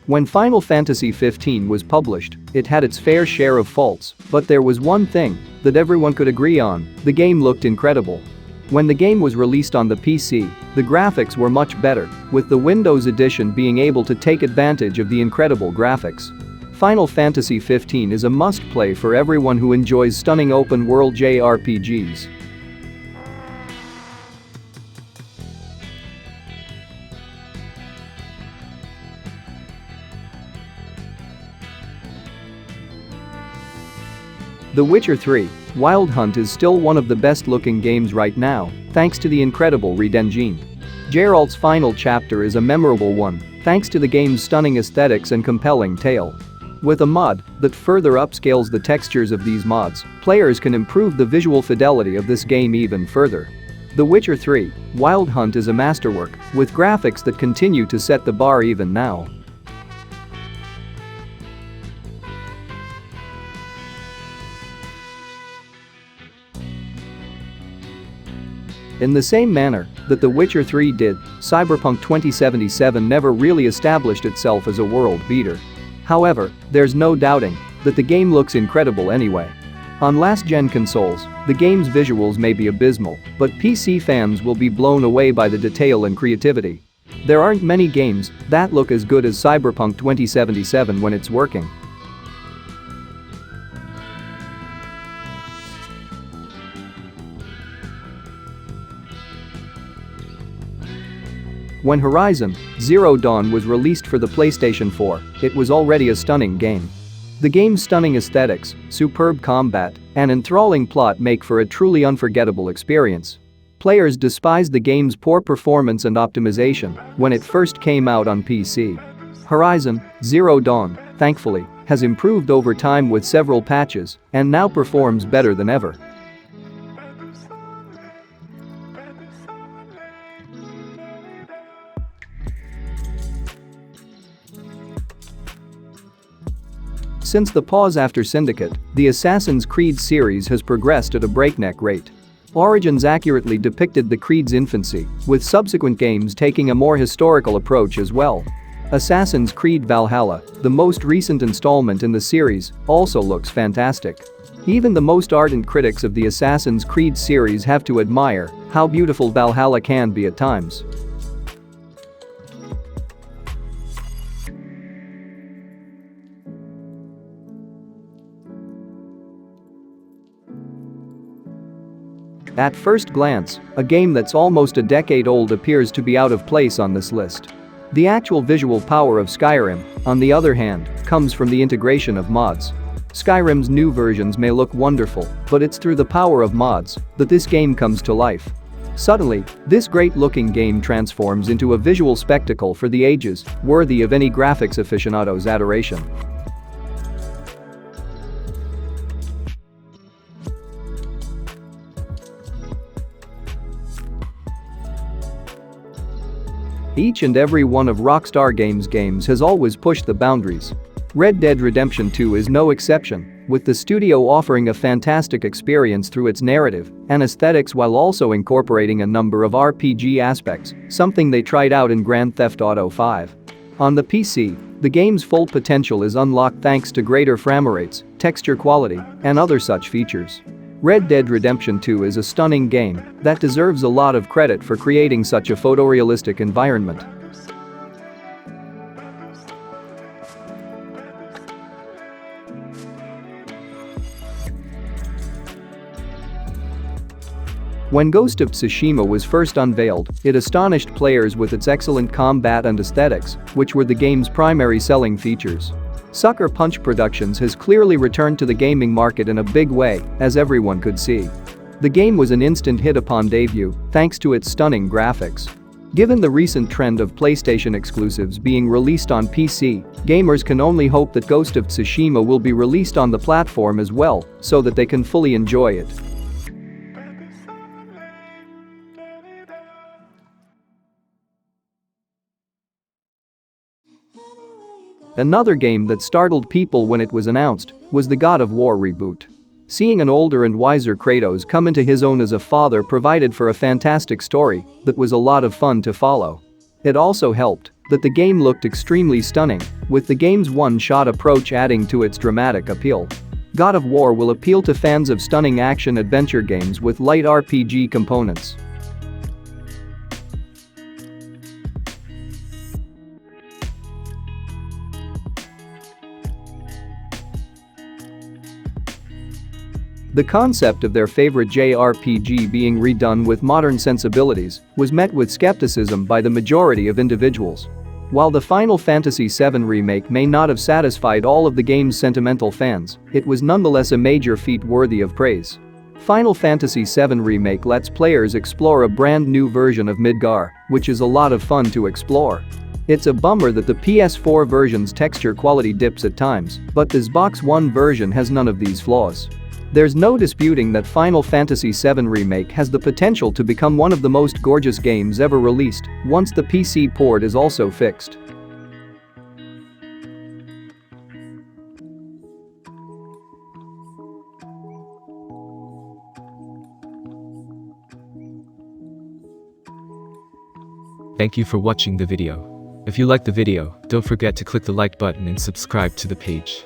When Final Fantasy XV was published, it had its fair share of faults, but there was one thing that everyone could agree on: the game looked incredible. When the game was released on the PC, the graphics were much better, with the Windows Edition being able to take advantage of the incredible graphics. Final Fantasy XV is a must-play for everyone who enjoys stunning open-world JRPGs. The Witcher 3: Wild Hunt is still one of the best-looking games right now, thanks to the incredible Red engine. Geralt's final chapter is a memorable one, thanks to the game's stunning aesthetics and compelling tale. With a mod that further upscales the textures of these mods, players can improve the visual fidelity of this game even further. The Witcher 3: Wild Hunt is a masterwork, with graphics that continue to set the bar even now. In the same manner that The Witcher 3 did, Cyberpunk 2077 never really established itself as a world beater. However, there's no doubting that the game looks incredible anyway. On last-gen consoles, the game's visuals may be abysmal, but PC fans will be blown away by the detail and creativity. There aren't many games that look as good as Cyberpunk 2077 when it's working. When Horizon Zero Dawn was released for the PlayStation 4, it was already a stunning game. The game's stunning aesthetics, superb combat, and enthralling plot make for a truly unforgettable experience. Players despised the game's poor performance and optimization when it first came out on PC. Horizon Zero Dawn, thankfully, has improved over time with several patches and now performs better than ever. Since the pause after Syndicate, the Assassin's Creed series has progressed at a breakneck rate. Origins accurately depicted the Creed's infancy, with subsequent games taking a more historical approach as well. Assassin's Creed Valhalla, the most recent installment in the series, also looks fantastic. Even the most ardent critics of the Assassin's Creed series have to admire how beautiful Valhalla can be at times. At first glance, a game that's almost a decade old appears to be out of place on this list. The actual visual power of Skyrim, on the other hand, comes from the integration of mods. Skyrim's new versions may look wonderful, but it's through the power of mods that this game comes to life. Suddenly, this great-looking game transforms into a visual spectacle for the ages, worthy of any graphics aficionado's adoration. Each and every one of Rockstar Games' has always pushed the boundaries. Red Dead Redemption 2 is no exception, with the studio offering a fantastic experience through its narrative and aesthetics while also incorporating a number of RPG aspects, something they tried out in Grand Theft Auto 5. On the PC, the game's full potential is unlocked thanks to greater frame rates, texture quality, and other such features. Red Dead Redemption 2 is a stunning game that deserves a lot of credit for creating such a photorealistic environment. When Ghost of Tsushima was first unveiled, it astonished players with its excellent combat and aesthetics, which were the game's primary selling features. Sucker Punch Productions has clearly returned to the gaming market in a big way, as everyone could see. The game was an instant hit upon debut, thanks to its stunning graphics. Given the recent trend of PlayStation exclusives being released on PC, gamers can only hope that Ghost of Tsushima will be released on the platform as well, so that they can fully enjoy it. Another game that startled people when it was announced was the God of War reboot. Seeing an older and wiser Kratos come into his own as a father provided for a fantastic story that was a lot of fun to follow. It also helped that the game looked extremely stunning, with the game's one-shot approach adding to its dramatic appeal. God of War will appeal to fans of stunning action-adventure games with light RPG components. The concept of their favorite JRPG being redone with modern sensibilities was met with skepticism by the majority of individuals. While the Final Fantasy VII Remake may not have satisfied all of the game's sentimental fans, it was nonetheless a major feat worthy of praise. Final Fantasy VII Remake lets players explore a brand new version of Midgar, which is a lot of fun to explore. It's a bummer that the PS4 version's texture quality dips at times, but the Xbox One version has none of these flaws. There's no disputing that Final Fantasy VII Remake has the potential to become one of the most gorgeous games ever released, once the PC port is also fixed. Thank you for watching the video. If you liked the video, don't forget to click the like button and subscribe to the page.